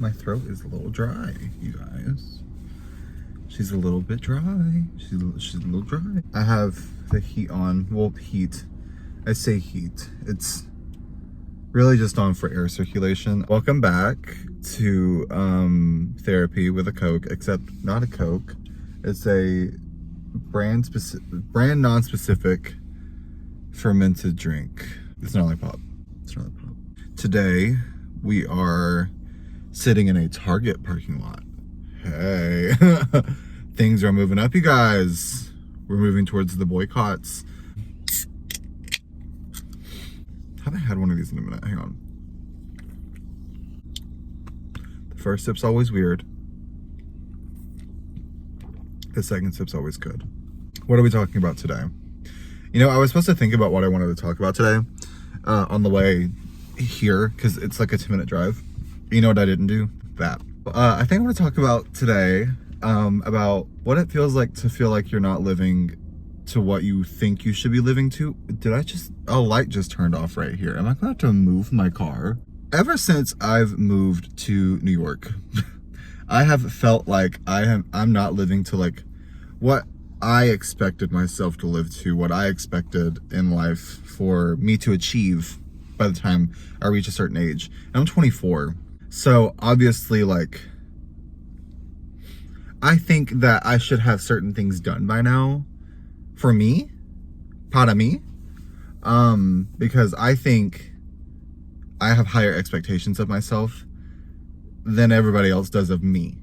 My throat is a little dry, you guys. She's a little bit dry. She's a little dry. I have the heat on. Well, heat. I say heat. It's really just on for air circulation. Welcome back to therapy with a Coke, except not a Coke. It's a brand non-specific fermented drink. It's not like pop. It's not like pop. Today we are sitting in a Target parking lot. Hey, things are moving up, you guys. We're moving towards the boycotts. Haven't had one of these in a minute. Hang on. The first sip's always weird. The second sip's always good. What are we talking about today? You know, I was supposed to think about what I wanted to talk about today on the way here, because it's like a 10-minute drive. You know what I didn't do? That. I think I want to talk about today about what it feels like to feel like you're not living to what you think you should be living to. A light just turned off right here. Am I going to have to move my car? Ever since I've moved to New York, I have felt like I'm not living to like what I expected myself to live to, what I expected in life for me to achieve by the time I reach a certain age. And I'm 24. So obviously, like, I think that I should have certain things done by now for me, para me, because I think I have higher expectations of myself than everybody else does of me.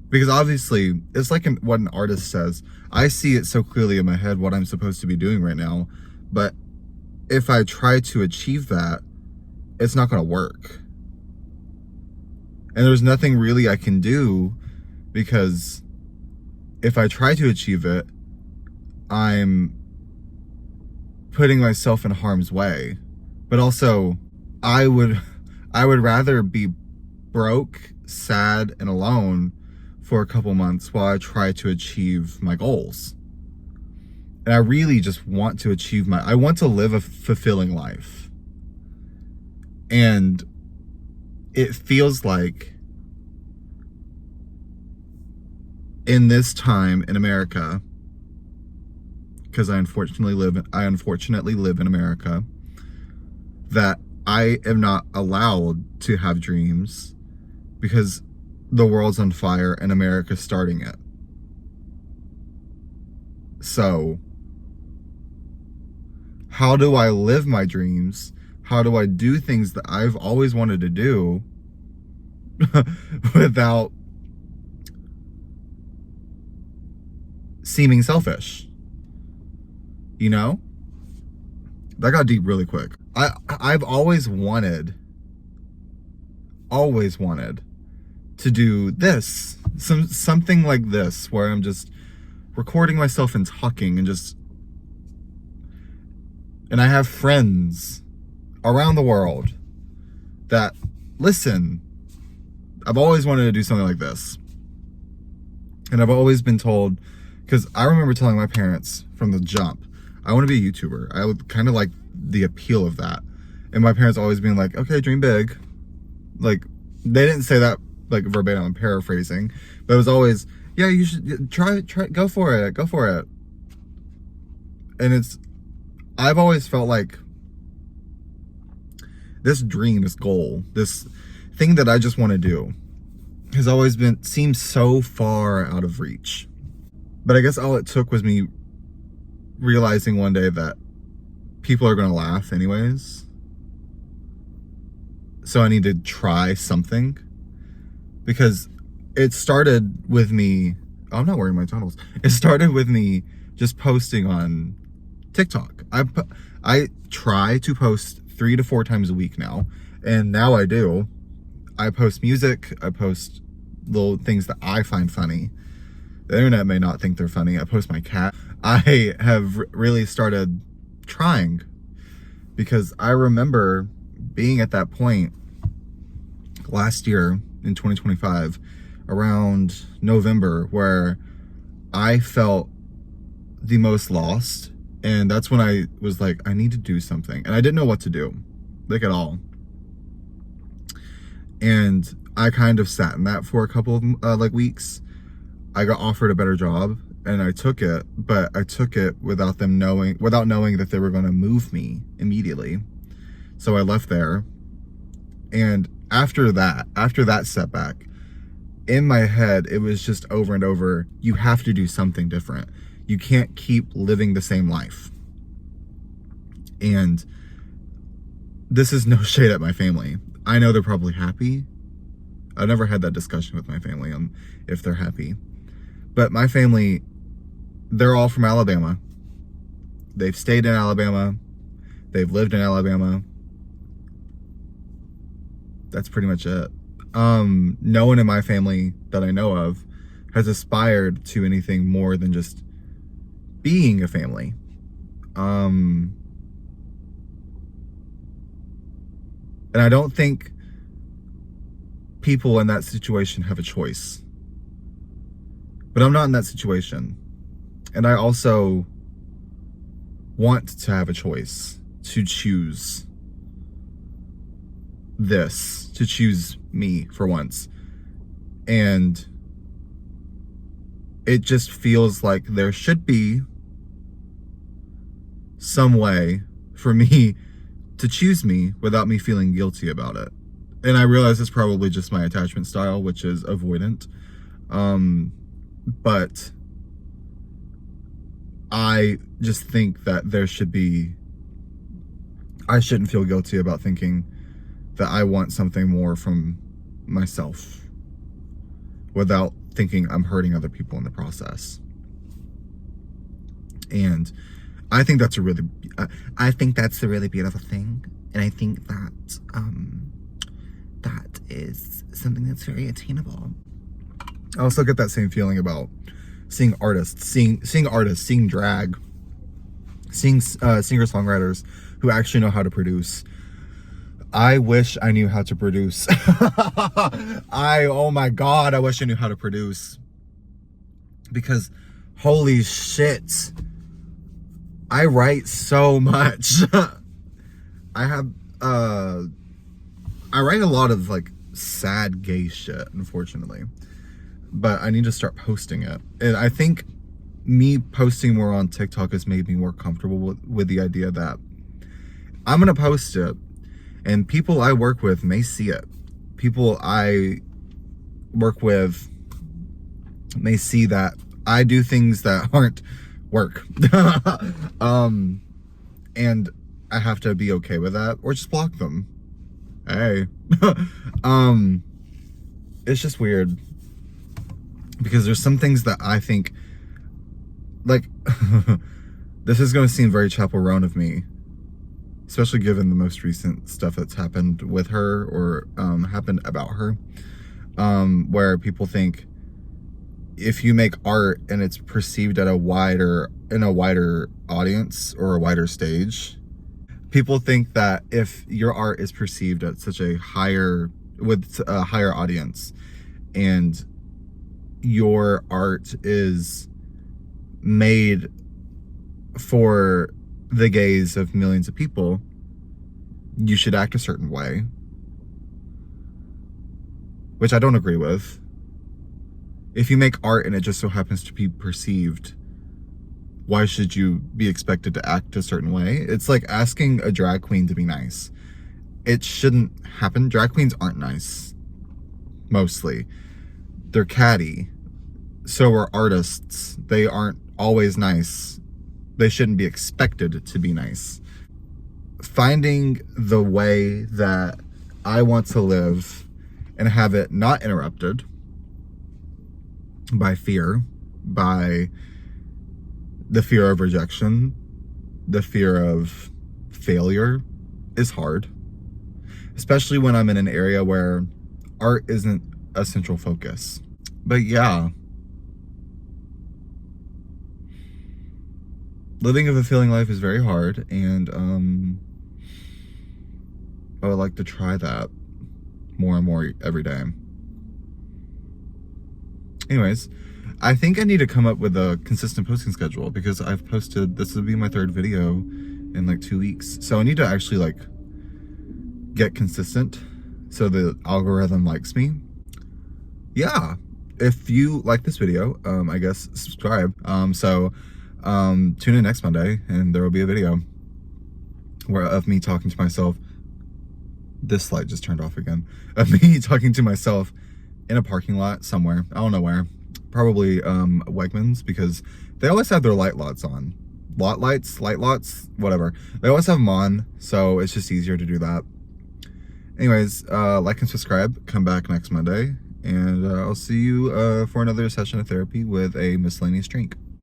Because obviously, it's like what an artist says. I see it so clearly in my head what I'm supposed to be doing right now, but if I try to achieve that, it's not going to work. And there's nothing really I can do, because if I try to achieve it, I'm putting myself in harm's way. But also, I would rather be broke, sad, and alone for a couple months while I try to achieve my goals. And I really just want to achieve I want to live a fulfilling life. And it feels like in this time in America, because I unfortunately live in America, that I am not allowed to have dreams because the world's on fire and America's starting it. So, how do I live my dreams? How do I do things that I've always wanted to do without seeming selfish? You know? That got deep really quick. I've always wanted to do this, something like this, where I'm just recording myself and talking and I have friends around the world that listen. I've always wanted to do something like this. And I've always been told, because I remember telling my parents from the jump, I want to be a YouTuber. I would kind of like the appeal of that. And my parents always being like, okay, dream big. Like, they didn't say that like verbatim, I'm paraphrasing, but it was always, yeah, you should try, go for it. And I've always felt like this dream, this goal, this thing that I just want to do has always seems so far out of reach. But I guess all it took was me realizing one day that people are going to laugh anyways. So I need to try something, because it started with me, I'm not wearing my tunnels. It started with me just posting on TikTok. I try to post 3 to 4 times a week now. And now I do. I post music. I post little things that I find funny. The internet may not think they're funny. I post my cat. I have really started trying, because I remember being at that point last year in 2025 around November where I felt the most lost. And that's when I was like, I need to do something. And I didn't know what to do, like at all. And I kind of sat in that for a couple of like weeks. I got offered a better job and I took it, but I took it without knowing that they were going to move me immediately. So I left there. And after that setback, in my head, it was just over and over, you have to do something different. You can't keep living the same life. And this is no shade at my family. I know they're probably happy. I've never had that discussion with my family on if they're happy. But my family, they're all from Alabama. They've stayed in Alabama. They've lived in Alabama. That's pretty much it. No one in my family that I know of has aspired to anything more than just being a family. And I don't think people in that situation have a choice. But I'm not in that situation. And I also want to have a choice to choose this, to choose me for once. And it just feels like there should be some way for me to choose me without me feeling guilty about it. And I realize it's probably just my attachment style, which is avoidant. But I just think that I shouldn't feel guilty about thinking that I want something more from myself without thinking I'm hurting other people in the process. And I think that's a really beautiful thing. And I think that that is something that's very attainable. I also get that same feeling about seeing artists, seeing drag, seeing singer-songwriters who actually know how to produce. I wish I knew how to produce. Oh my God, I wish I knew how to produce. Because holy shit, I write so much. I write a lot of like sad gay shit, unfortunately. But I need to start posting it. And I think me posting more on TikTok has made me more comfortable with the idea that I'm gonna post it and people I work with may see it. People I work with may see that I do things that aren't work. And I have to be okay with that or just block them. Hey. It's just weird. Because there's some things that I think, like, this is going to seem very chaperone of me, especially given the most recent stuff that's happened with her or happened about her, where people think if you make art and it's perceived in a wider audience or a wider stage, people think that if your art is perceived at such a higher audience and your art is made for the gaze of millions of people, you should act a certain way, which I don't agree with. If you make art and it just so happens to be perceived, why should you be expected to act a certain way? It's like asking a drag queen to be nice. It shouldn't happen. Drag queens aren't nice, mostly. They're catty. So are artists. They aren't always nice. They shouldn't be expected to be nice. Finding the way that I want to live and have it not interrupted by fear, by the fear of rejection, the fear of failure is hard. Especially when I'm in an area where art isn't a central focus. But yeah. Living a fulfilling life is very hard, and I would like to try that more and more every day. Anyways, I think I need to come up with a consistent posting schedule because I've posted, this will be my third video in like 2 weeks. So I need to actually like get consistent so the algorithm likes me. Yeah, if you like this video, I guess subscribe. Tune in next Monday and there will be a video of me talking to myself. This light just turned off again. Of me talking to myself in a parking lot somewhere. I don't know where. Probably Wegmans, because they always have their light lots on. Light lots, whatever. They always have them on, so it's just easier to do that. Anyways, like and subscribe. Come back next Monday, and I'll see you for another session of therapy with a miscellaneous drink.